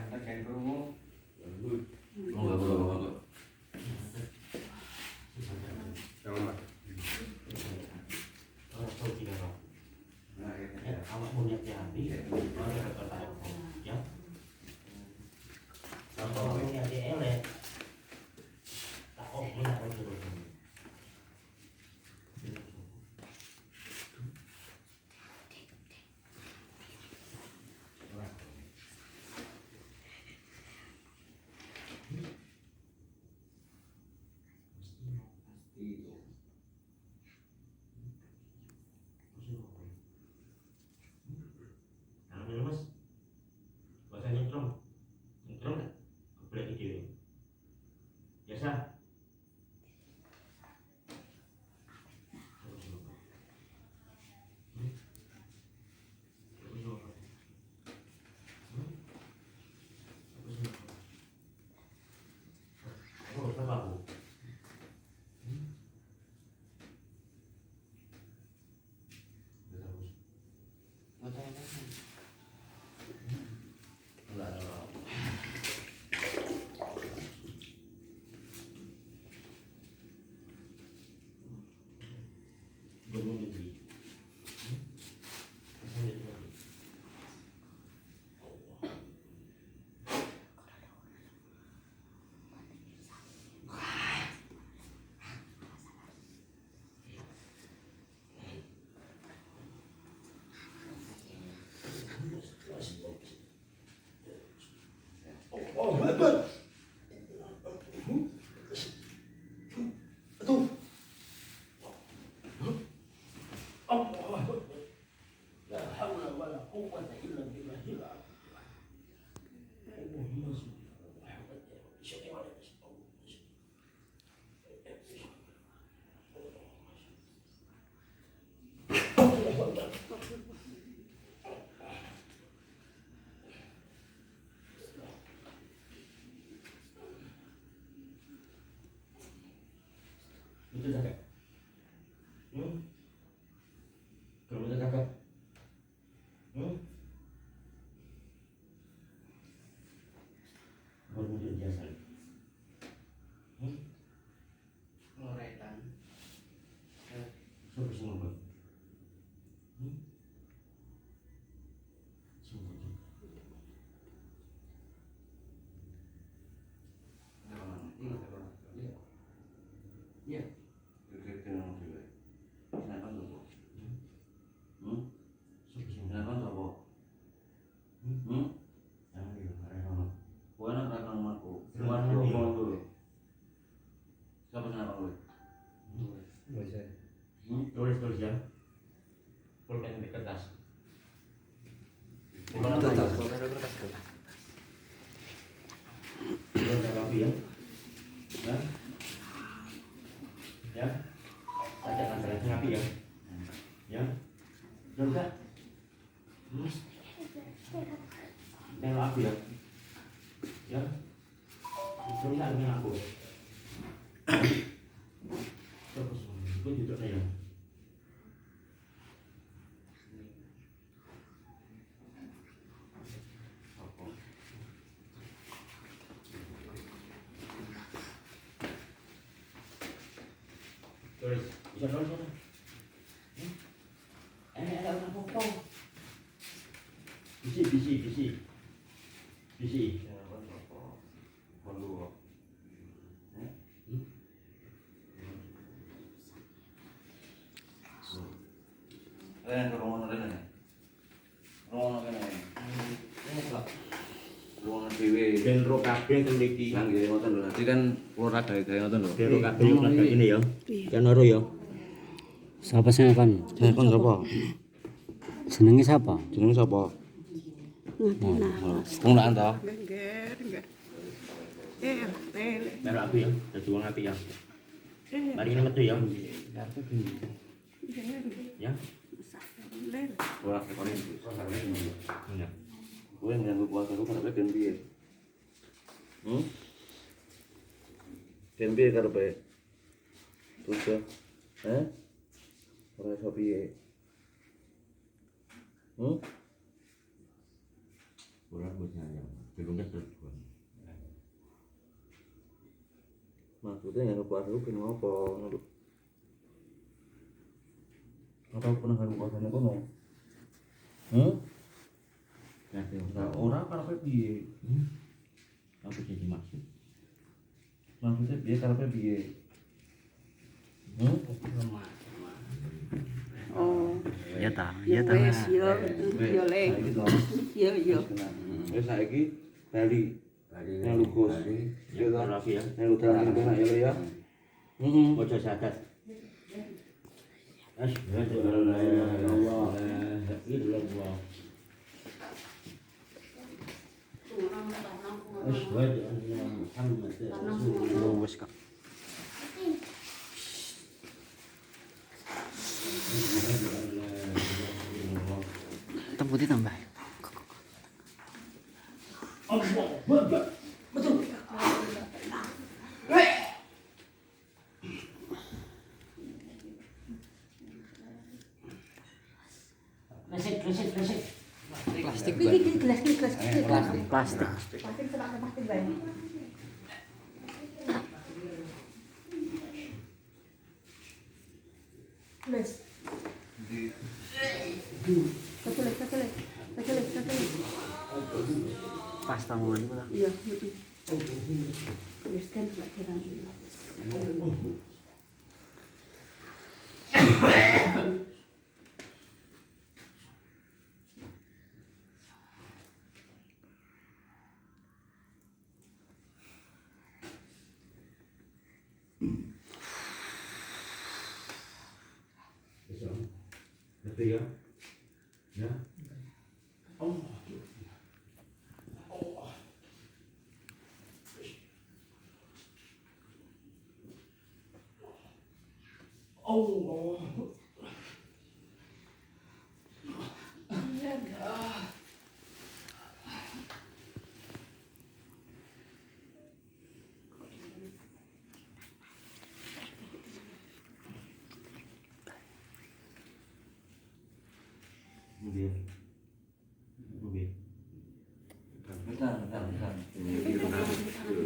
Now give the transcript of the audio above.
tak kayak promo. Monggo. Jangan Pak. Tahu tidak kau? Awak punya hati, orang kata tahu, ya. Kalau punya hati elek, tahu mana orang itu. Mas, bahasa nyentrum nggak? Boleh video. Biasa. Oh, hebat. Tuh. Allah. La haula wala quwwata illa billahil aliyyil azim. Itu kakak. Kalau itu kakak. Baru muncul biasa. Loretan. Suruh semua bang. Semua. Iya. Tulis ya. Pulpen di kertas. Rapi ya. Ya. Baca antara rapi ya. Ya. Juga. Dan rapi ya. Ya. Tulisannya aku. Terus itu juga ya. Tulis, bisa tulis mana? Ada apa? Bisi. Benro kabeh teng mriki. Nggih ngoten lho. Dadi kan kula gawe ngoten lho. Benro kabeh yo kayak ini ya. Kan ora ya. Siapa sing kon? Saya kon sapa? Jenenge siapa? Jeneng sapa? Wong nak ta? Merah api ya, dadi wong api ya. Mari ini metu ya. Ya. Ora kene. Ya. Kowe nganggo puasa kok karepe ben piye? Ben piye karepe? Terus ya. Ora iso piye? Ora bocah ya. Gedungnya terus. Maksudnya yang kuat lu kena apa? Apa pernah kamu kuasanya kono? Nah, orang karepe piye? Apa jadi maksud? Maksudnya piye karepe piye? Lemah. Oh, Ya ta, ya ya ta. wes, yo le. Saiki to. Yo yo. Wis saiki bali Bali yang lugus. Ya lagi ya. Yang udah nang kena ya. Heeh. Baca syahadat. Asyhadu an la ilaha illallah. Illallah. Asyhadu anna Muhammadar Rasulullah. Oh, wes kak. Asyhadu an la ilaha illallah. Tambah ditambah. Allahu Akbar. Betul. Resik. Plastik. Ini gelas kecil. Plastik. Plastik. Plastik sebab plastik bae. Gelas. Satu. Pasta mau ini lah. Iya, Gelas kan pelajaran. Betul ya? Ya. Allah. Allah. Dia